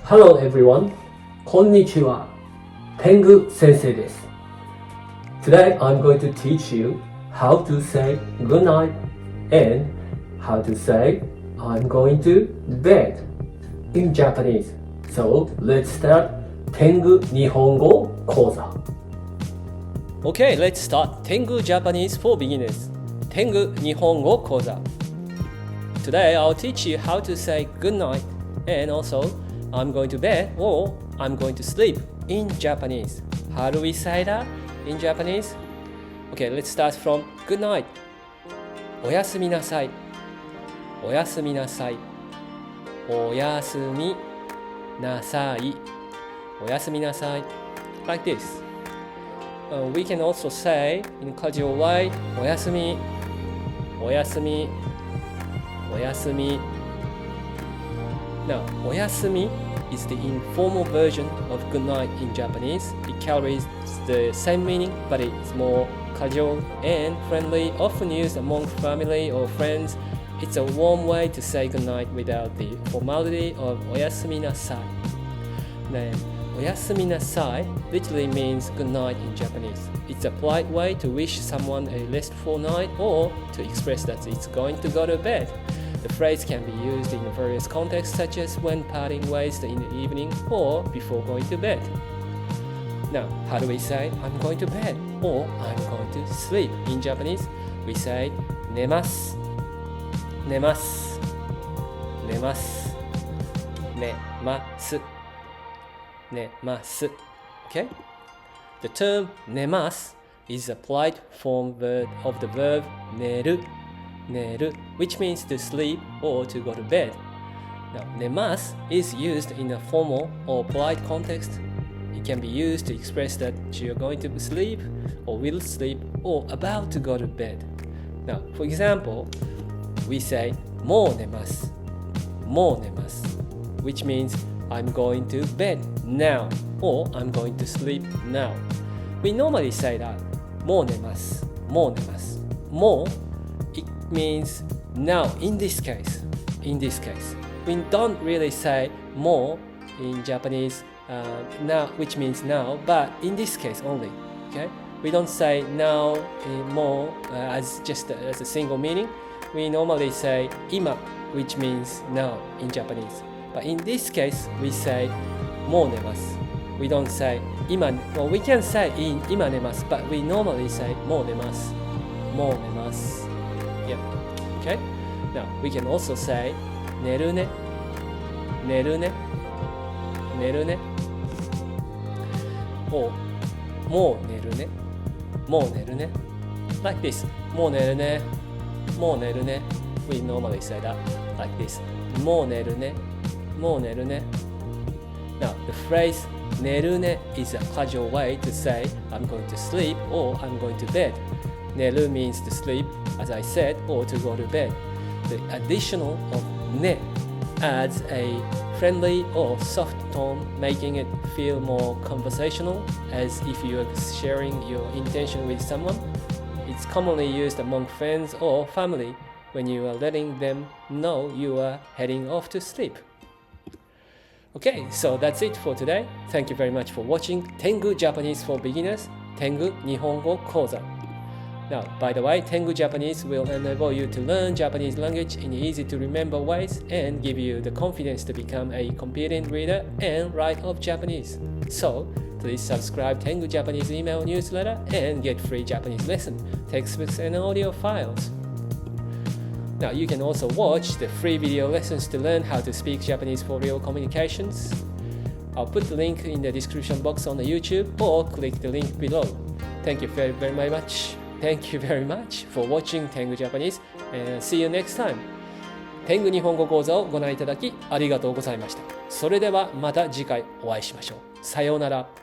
Hello everyone, こんにちは。TENGU Sensei です。Today I'm going to teach you how to say good night and how to say I'm going to bed in Japanese. So let's start TENGU 日本語講座。Okay, let's start TENGU Japanese for beginners. TENGU 日本語講座. Today I'll teach you how to say good night and also I'm going to bed or I'm going to sleep in Japanese. How do we say that in Japanese? Okay, let's start from good night. おやすみなさい。おやすみなさい。おやすみなさい。おやすみなさい。Like this. We can also say in a casual way おやすみ。おやすみ。おやすみ。Now, おやすみ is the informal version of good night in Japanese. It carries the same meaning, but it's more casual and friendly, often used among family or friends. It's a warm way to say good night without the formality of おやすみなさい. Then, おやすみなさい literally means good night in Japanese. It's a polite way to wish someone a restful night or to express that it's going to go to bed.The phrase can be used in various contexts such as when parting ways in the evening or before going to bed. Now, how do we say I'm going to bed or I'm going to sleep in Japanese? We say 寝ます。寝ます。寝ます。寝ます。寝ます。Okay? The term 寝ます is a polite form of the verb 寝る。寝る which means to sleep or to go to bed. Now, 寝ます is used in a formal or polite context. It can be used to express that you're going to sleep or will sleep or about to go to bed. Now, for example, we say もう寝ます。もう寝ます which means I'm going to bed now or I'm going to sleep now. We normally say that もう寝ます。もう寝ます。もうIt means now in this case. We don't really say もう in Japanese now, which means now, but in this case only. Okay? We don't say now もう as just as a single meaning. We normally say 今 which means now in Japanese. But in this case, we say もう寝ます. We don't say 今 well, we can say 今寝ます but we normally say もう寝ます. もう寝ます. Yep. Okay? Now, we can also say 寝るね。寝るね。寝るね。もう寝るね。もう寝るね。Like this. もう寝るね。もう寝るね。We normally say that like this. もう寝るね。もう寝るね。Now, the phrase 寝るね is a casual way to say I'm going to sleep or I'm going to bed. 寝る means to sleep, as I said, or to go to bed. The additional of ね adds a friendly or soft tone, making it feel more conversational, as if you are sharing your intention with someone. It's commonly used among friends or family when you are letting them know you are heading off to sleep. Okay, so that's it for today. Thank you very much for watching TENGU Japanese for Beginners, TENGU 日本語講座. Now, by the way, TENGU Japanese will enable you to learn Japanese language in easy-to-remember ways and give you the confidence to become a competent reader and writer of Japanese. So, please subscribe TENGU Japanese email newsletter and get free Japanese lesson, textbooks and audio files. Now, you can also watch the free video lessons to learn how to speak Japanese for real communications. I'll put the link in the description box on the YouTube or click the link below. Thank you very much for watching TENGU Japanese and see you next time. TENGU 日本語講座をご覧いただきありがとうございました。それではまた次回お会いしましょう。さようなら。